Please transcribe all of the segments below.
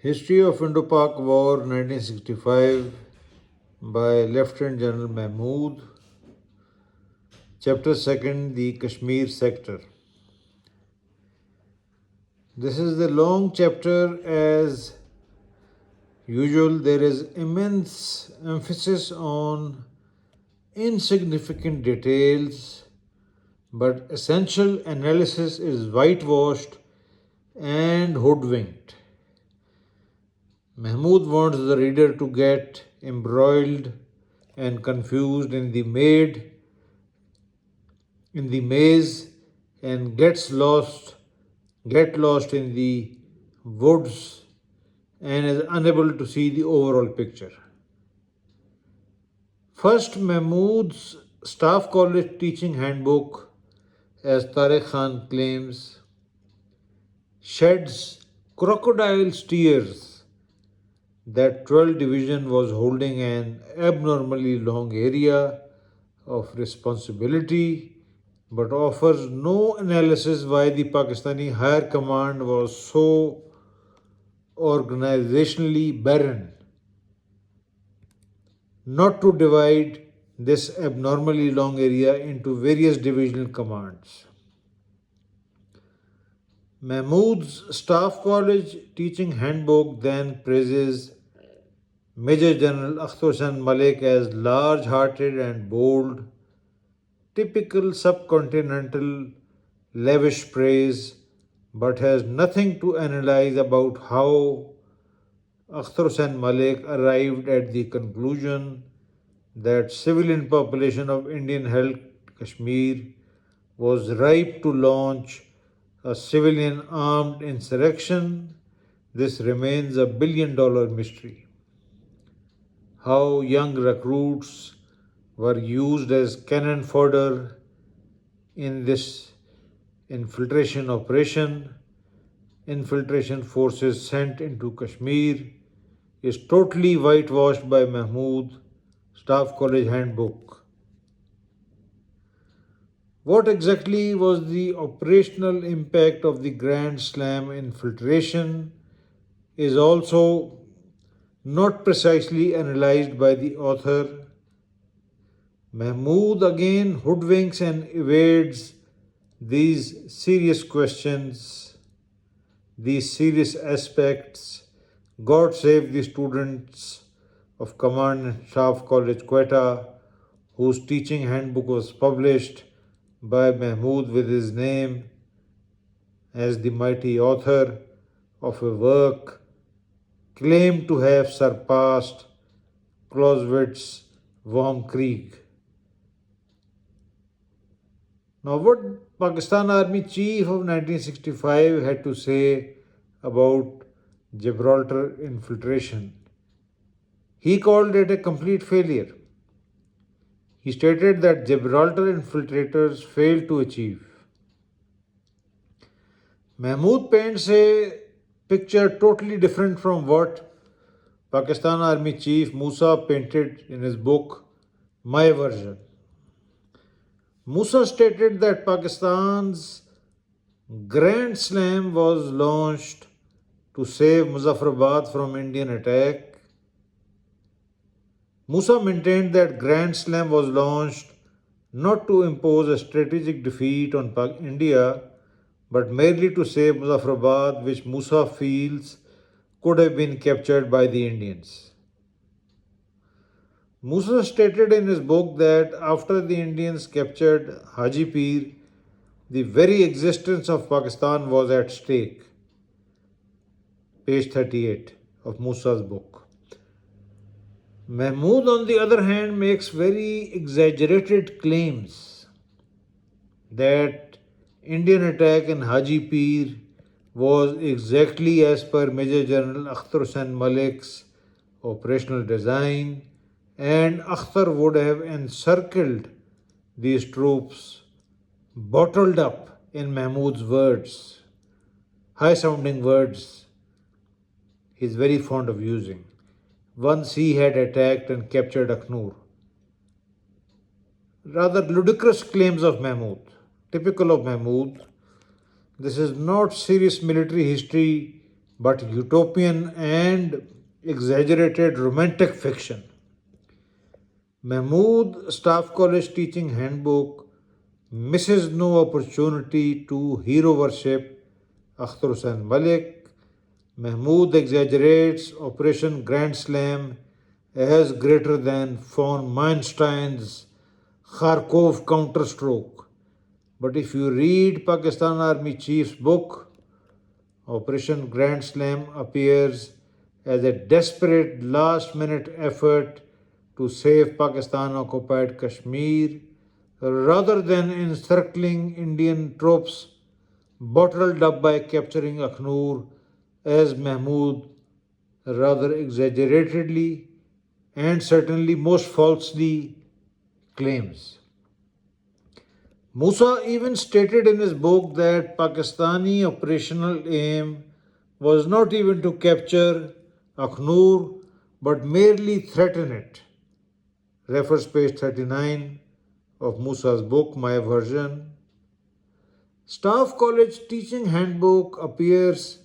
History of Indo-Pak War 1965 by Lieutenant General Mahmood. Chapter 2, the Kashmir sector. This is the long chapter. As usual, there is immense emphasis on insignificant details, but essential analysis is whitewashed and hoodwinked. Mahmood wants the reader to get embroiled and confused in the maze and get lost in the woods and is unable to see the overall picture. First, Mahmood's Staff College Teaching Handbook, as Tariq Khan claims, sheds crocodile's tears that 12th Division was holding an abnormally long area of responsibility, but offers no analysis why the Pakistani Higher Command was so organizationally barren not to divide this abnormally long area into various divisional commands. Mahmood's Staff College Teaching Handbook then praises Major General Akhtar Malik as large hearted and bold, typical subcontinental lavish praise, but has nothing to analyze about how Akhtar Malik arrived at the conclusion that civilian population of Indian held Kashmir was ripe to launch a civilian armed insurrection. This remains a $1 billion mystery. How young recruits were used as cannon fodder in this infiltration operation, infiltration forces sent into Kashmir, is totally whitewashed by Mahmood Staff College Handbook. What exactly was the operational impact of the Grand Slam infiltration is also not precisely analyzed by the author. Mahmood again hoodwinks and evades these serious questions, these serious aspects. God save the students of Command and Staff College Quetta, whose teaching handbook was published by Mahmood with his name as the mighty author of a work claimed to have surpassed Clausewitz's Worm Creek. Now, what Pakistan Army Chief of 1965 had to say about Gibraltar infiltration? He called it a complete failure. He stated that Gibraltar infiltrators failed to achieve. Mahmood paints a picture totally different from what Pakistan Army Chief Musa painted in his book, My Version. Musa stated that Pakistan's Grand Slam was launched to save Muzaffarabad from Indian attack. Musa maintained that Grand Slam was launched not to impose a strategic defeat on India, but merely to save Muzaffarabad, which Musa feels could have been captured by the Indians. Musa stated in his book that after the Indians captured Hajipir, the very existence of Pakistan was at stake. Page 38 of Musa's book. Mahmood, on the other hand, makes very exaggerated claims that Indian attack in Hajipir was exactly as per Major General Akhtar Malik's operational design, and Akhtar would have encircled these troops, bottled up in Mahmood's words, high sounding words he's very fond of using, once he had attacked and captured Akhnur. Rather ludicrous claims of Mahmood, typical of Mahmood. This is not serious military history but utopian and exaggerated romantic fiction. Mahmood Staff College Teaching Handbook misses no opportunity to hero worship Akhtar Hussain Malik. Mahmood exaggerates Operation Grand Slam as greater than von Meinstein's Kharkov counterstroke. But if you read Pakistan Army Chief's book, Operation Grand Slam appears as a desperate last minute effort to save Pakistan occupied Kashmir rather than encircling Indian troops bottled up by capturing Akhnur, as Mahmud rather exaggeratedly and certainly most falsely claims. Musa even stated in his book that Pakistani operational aim was not even to capture Akhnur but merely threaten it. Refers page 39 of Musa's book, My Version. Staff College Teaching Handbook appears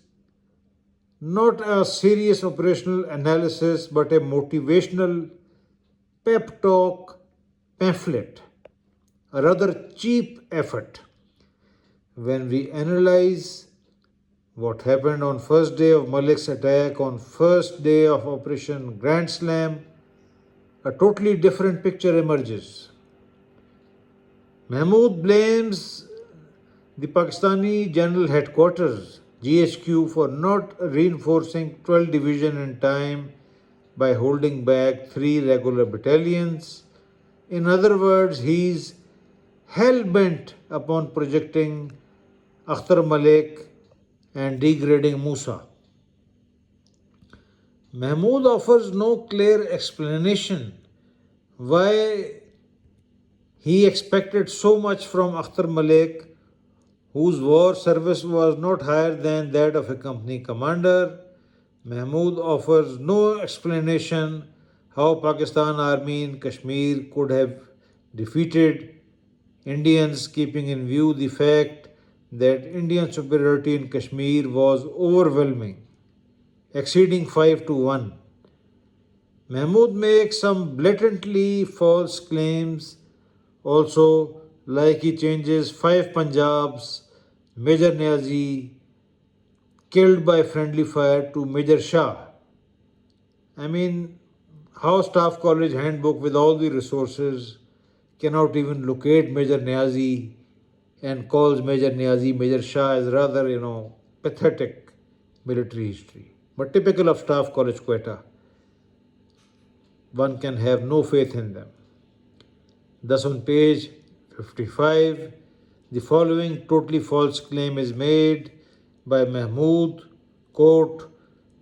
not a serious operational analysis but a motivational pep talk pamphlet, a rather cheap effort. When we analyze what happened on first day of Malik's attack, on first day of Operation Grand Slam, a totally different picture emerges. Mahmood blames the Pakistani General Headquarters GHQ for not reinforcing 12 Division in time by holding back 3 regular battalions. In other words, he's hell bent upon projecting Akhtar Malik and degrading Musa. Mahmood offers no clear explanation why he expected so much from Akhtar Malik, whose war service was not higher than that of a company commander. Mahmood offers no explanation how Pakistan Army in Kashmir could have defeated Indians, keeping in view the fact that Indian superiority in Kashmir was overwhelming, exceeding 5 to 1. Mahmood makes some blatantly false claims also, like he changes 5 Punjabs, Major Niazi killed by friendly fire to Major Shah. I mean, how Staff College Handbook with all the resources cannot even locate Major Niazi and calls Major Niazi Major Shah is rather, pathetic military history. But typical of Staff College Quetta, one can have no faith in them. Thus, on page 55, the following totally false claim is made by Mahmood. Quote,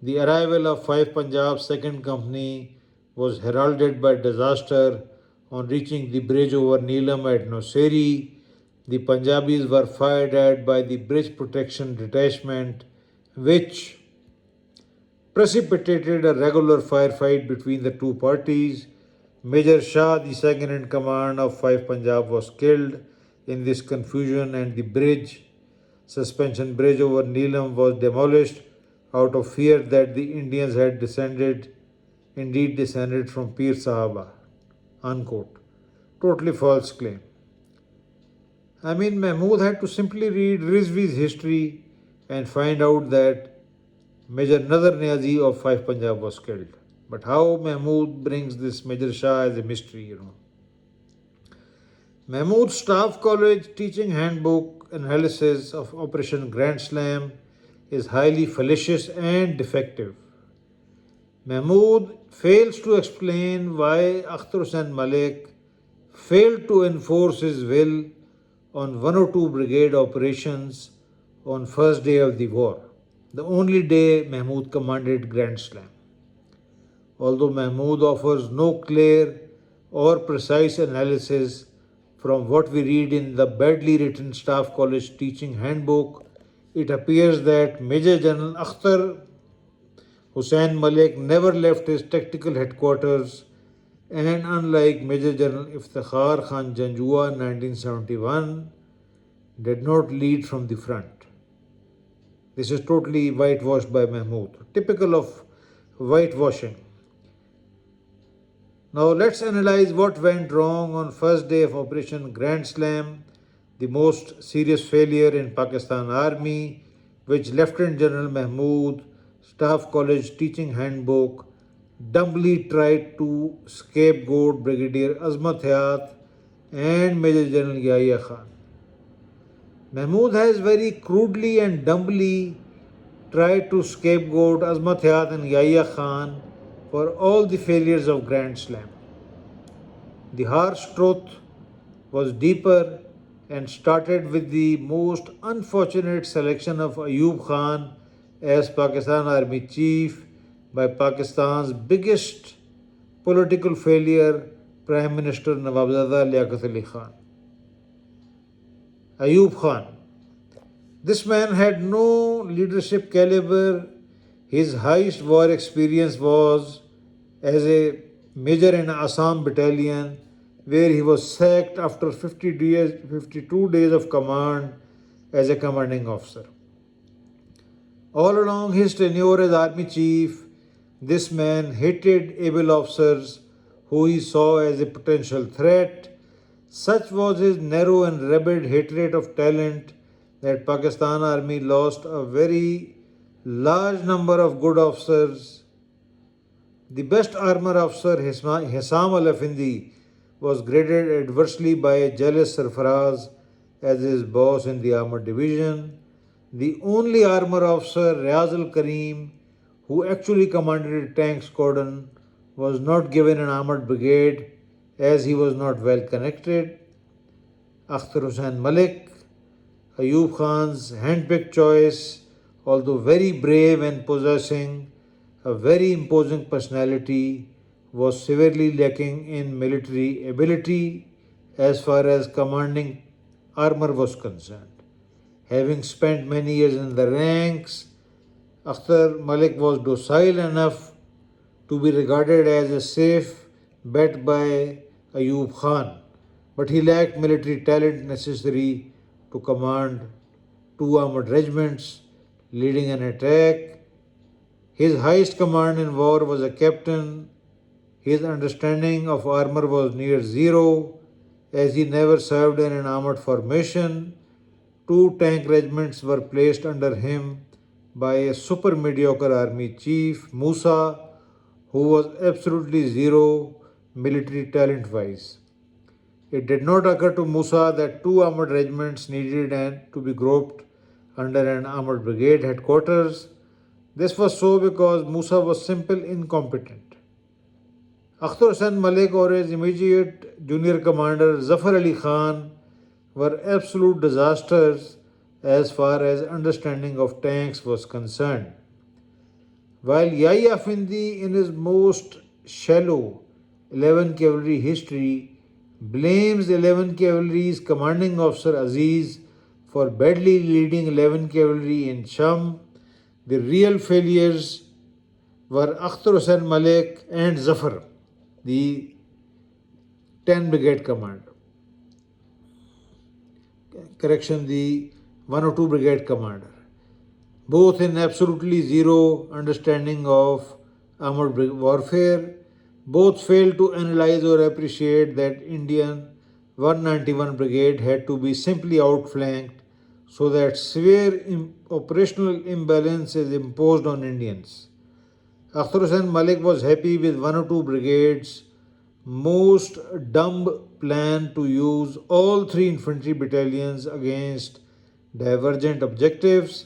the arrival of 5 Punjab Second Company was heralded by disaster on reaching the bridge over Neelam at Noseri. The Punjabis were fired at by the Bridge Protection Detachment, which precipitated a regular firefight between the two parties. Major Shah, the second in command of 5 Punjab, was killed in this confusion, and the suspension bridge over Neelam, was demolished out of fear that the Indians had indeed descended from Pir Sahaba. Unquote. Totally false claim. I mean, Mahmood had to simply read Rizvi's history and find out that Major Nazar Niazi of 5 Punjab was killed. But how Mahmood brings this Major Shah as a mystery. Mahmood Staff College Teaching Handbook analysis of Operation Grand Slam is highly fallacious and defective. Mahmood fails to explain why Akhtar Hussain Malik failed to enforce his will on 102 brigade operations on first day of the war, the only day Mahmood commanded Grand Slam. Although Mahmood offers no clear or precise analysis from what we read in the badly written Staff College Teaching Handbook, it appears that Major General Akhtar Hussain Malik never left his tactical headquarters, and unlike Major General Iftikhar Khan Janjua in 1971, did not lead from the front. This is totally whitewashed by Mahmud, typical of whitewashing. Now let's analyze what went wrong on first day of Operation Grand Slam, the most serious failure in Pakistan Army, which Lieutenant General Mahmood, Staff College Teaching Handbook, dumbly tried to scapegoat Brigadier Azmat Hayat and Major General Yahya Khan. Mahmood has very crudely and dumbly tried to scapegoat Azmat Hayat and Yahya Khan for all the failures of Grand Slam. The harsh truth was deeper and started with the most unfortunate selection of Ayub Khan as Pakistan Army Chief by Pakistan's biggest political failure, Prime Minister Nawabzada Liaquat Ali Khan. Ayub Khan. This man had no leadership caliber. His highest war experience was as a major in Assam battalion, where he was sacked after 52 days of command as a commanding officer. All along his tenure as army chief, this man hated able officers who he saw as a potential threat. Such was his narrow and rabid hatred of talent that Pakistan Army lost a very large number of good officers. The best armor officer, Hissam Al Afindi, was graded adversely by a jealous Sarfaraz as his boss in the armored division. The only armor officer, Riaz Al Kareem, who actually commanded a tank squadron, was not given an armored brigade as he was not well connected. Akhtar Hussain Malik, Ayub Khan's handpicked choice, although very brave and possessing a very imposing personality, was severely lacking in military ability as far as commanding armor was concerned. Having spent many years in the ranks, Akhtar Malik was docile enough to be regarded as a safe bet by Ayub Khan, but he lacked military talent necessary to command two armored regiments leading an attack. His highest command in war was a captain. His understanding of armor was near zero, as he never served in an armored formation. Two tank regiments were placed under him by a super mediocre army chief, Musa, who was absolutely zero military talent wise. It did not occur to Musa that two armored regiments needed to be grouped under an armored brigade headquarters. This was so because Musa was simply incompetent. Akhtar Hussain Malik or his immediate junior commander Zafar Ali Khan were absolute disasters as far as understanding of tanks was concerned. While Yahya Afindi, in his most shallow 11 Cavalry history, blames 11 Cavalry's commanding officer Aziz for badly leading 11 Cavalry in Sham, the real failures were Akhtar Hussain Malik and Zafar, the 10 Brigade commander. The 102 Brigade commander. Both in absolutely zero understanding of armored warfare. Both failed to analyze or appreciate that Indian 191 Brigade had to be simply outflanked so that severe operational imbalance is imposed on Indians. Akhtar Hussain Malik was happy with 102 Brigade's most dumb plan to use all three infantry battalions against divergent objectives,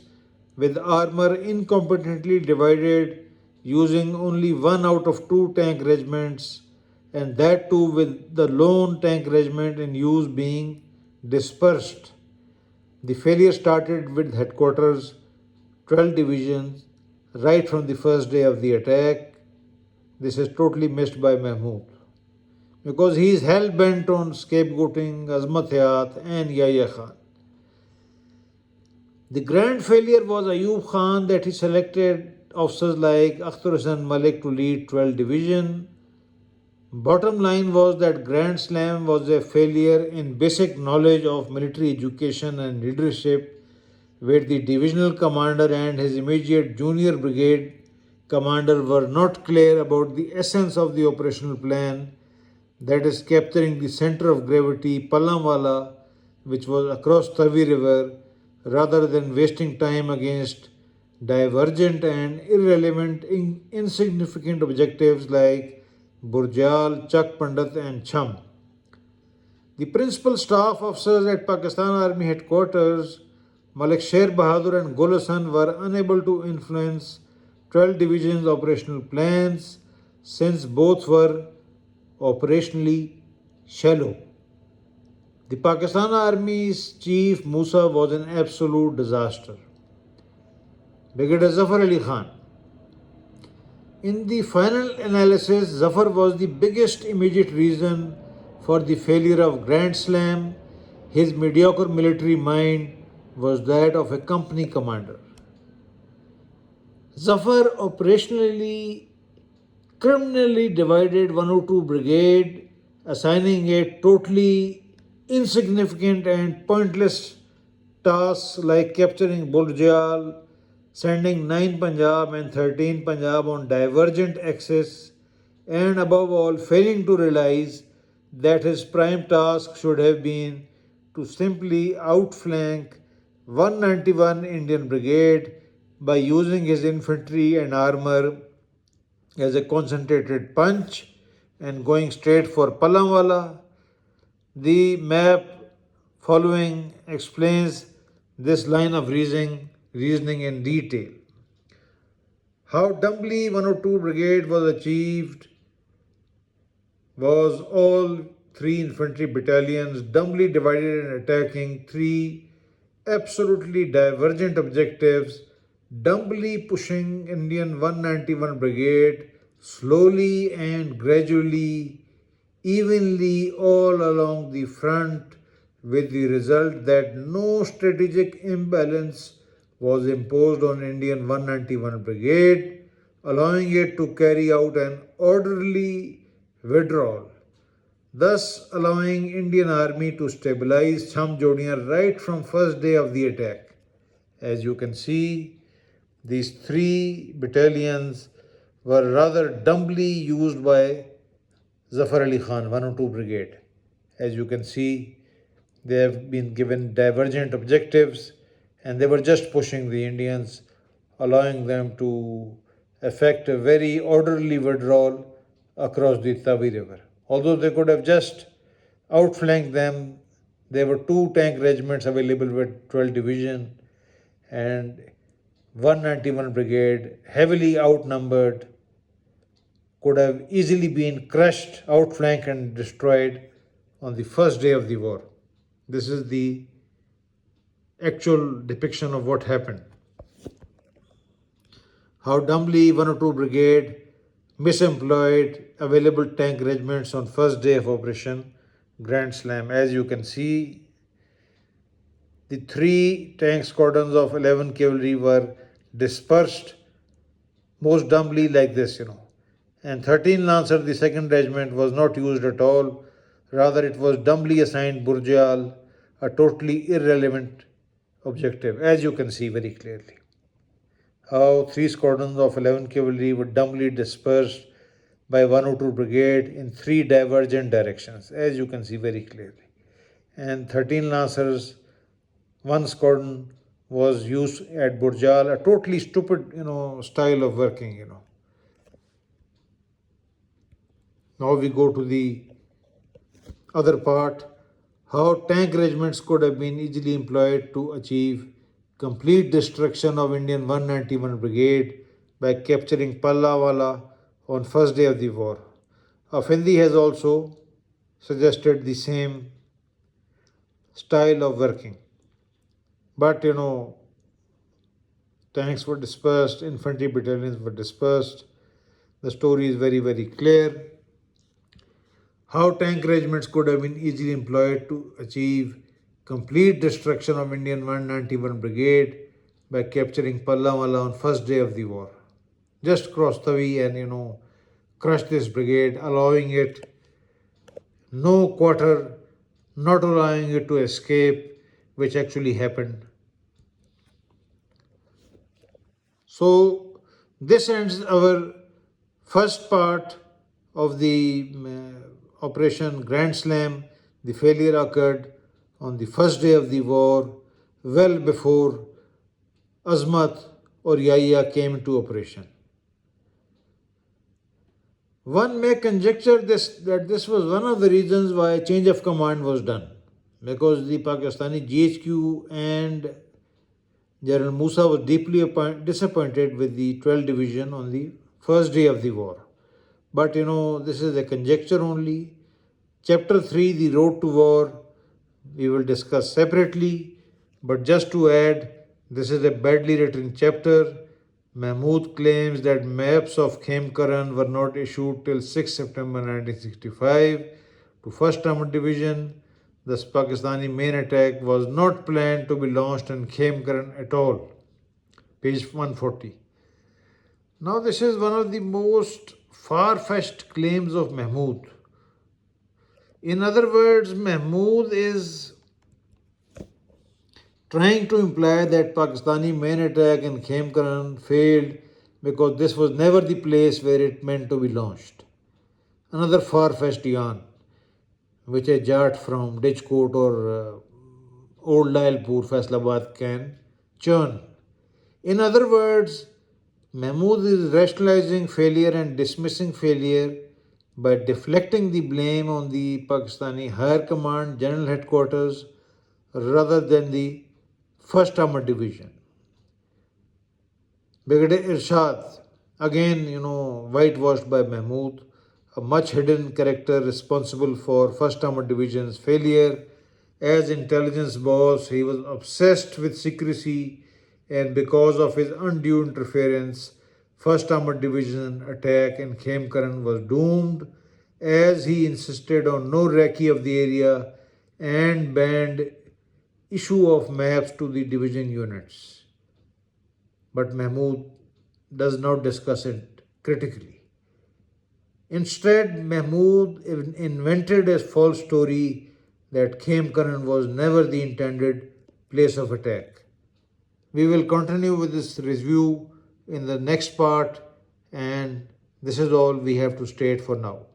with armor incompetently divided using only one out of two tank regiments, and that too with the lone tank regiment in use being dispersed. The failure started with headquarters, 12 divisions, right from the first day of the attack. This is totally missed by Mahmud because he is hell bent on scapegoating Azmat Hayat and Yahya Khan. The grand failure was Ayub Khan that he selected officers like Akhtar Hussain Malik to lead 12 division. Bottom line was that Grand Slam was a failure in basic knowledge of military education and leadership, where the divisional commander and his immediate junior brigade commander were not clear about the essence of the operational plan, that is, capturing the center of gravity, Pallamwala, which was across Tavi River, rather than wasting time against divergent and irrelevant, insignificant objectives like Burjal, Chak Pandat, and Cham. The principal staff officers at Pakistan Army headquarters, Malik Sher Bahadur and Gul Hassan, were unable to influence 12 divisions' operational plans since both were operationally shallow. The Pakistan Army's chief Musa was an absolute disaster. Brigadier Zafar Ali Khan. In the final analysis, Zafar was the biggest immediate reason for the failure of Grand Slam. His mediocre military mind was that of a company commander. Zafar operationally criminally divided 102 Brigade, assigning it totally insignificant and pointless tasks like capturing Burjal, sending 9 Punjab and 13 Punjab on divergent axis, and above all, failing to realize that his prime task should have been to simply outflank 191 Indian Brigade by using his infantry and armor as a concentrated punch and going straight for Pallamwala. The map following explains this line of reasoning in detail. How dumbly 102 Brigade was achieved was all three infantry battalions dumbly divided and attacking three absolutely divergent objectives, dumbly pushing Indian 191 Brigade slowly and gradually, evenly all along the front, with the result that no strategic imbalance was imposed on Indian 191 Brigade, allowing it to carry out an orderly withdrawal, thus allowing Indian Army to stabilize Chamjodiya right from first day of the attack. As you can see, these three battalions were rather dumbly used by Zafar Ali Khan, 102 Brigade. As you can see, they have been given divergent objectives and they were just pushing the Indians, allowing them to effect a very orderly withdrawal across the Tavi River. Although they could have just outflanked them, there were two tank regiments available with 12 Division and 191 Brigade, heavily outnumbered, could have easily been crushed, outflanked, and destroyed on the first day of the war. This is the actual depiction of what happened. How dumbly 102 Brigade misemployed available tank regiments on first day of Operation Grand Slam. As you can see, the three tank squadrons of 11 cavalry were dispersed most dumbly like this, And 13 Lancer, the second regiment, was not used at all. Rather, it was dumbly assigned Burjal, a totally irrelevant objective, as you can see very clearly. How three squadrons of 11 cavalry were dumbly dispersed by 102 Brigade in three divergent directions, as you can see very clearly. And 13 Lancers, one squadron was used at Burjal, a totally stupid, style of working, Now we go to the other part, how tank regiments could have been easily employed to achieve complete destruction of Indian 191 Brigade by capturing Pallawala on first day of the war. Afindi has also suggested the same style of working. But tanks were dispersed, infantry battalions were dispersed. The story is very, very clear. How tank regiments could have been easily employed to achieve complete destruction of Indian 191 Brigade by capturing Pallamwala on first day of the war. Just cross Tavi and crush this brigade, allowing it no quarter, not allowing it to escape, which actually happened. So, this ends our first part of the Operation Grand Slam. The failure occurred on the first day of the war, well before Azmat or Yahya came into operation. One may conjecture that this was one of the reasons why change of command was done, because the Pakistani GHQ and General Musa was deeply disappointed with the 12th Division on the first day of the war. But this is a conjecture only. Chapter 3, The Road to War, we will discuss separately. But just to add, this is a badly written chapter. Mahmud claims that maps of Khemkaran were not issued till 6 September 1965 to 1st Armored Division. Thus, Pakistani main attack was not planned to be launched in Khemkaran at all. Page 140. Now, this is one of the most far-fetched claims of Mahmud. In other words, Mahmud is trying to imply that Pakistani main attack in Khemkaran failed because this was never the place where it meant to be launched. Another far-fetched yarn, which a Jat from Ditchcote or Old Dialpur, Faisalabad can churn. In other words, Mahmud is rationalizing failure and dismissing failure by deflecting the blame on the Pakistani Higher Command, General Headquarters, rather than the 1st Armored Division. Brigadier Irshad, again, whitewashed by Mahmud, a much hidden character responsible for 1st Armored Division's failure. As intelligence boss, he was obsessed with secrecy, and because of his undue interference, 1st Armored Division attack in Khemkaran was doomed, as he insisted on no recce of the area and banned issue of maps to the division units. But Mahmud does not discuss it critically. Instead, Mahmud invented a false story that Khemkaran was never the intended place of attack. We will continue with this review in the next part, and this is all we have to state for now.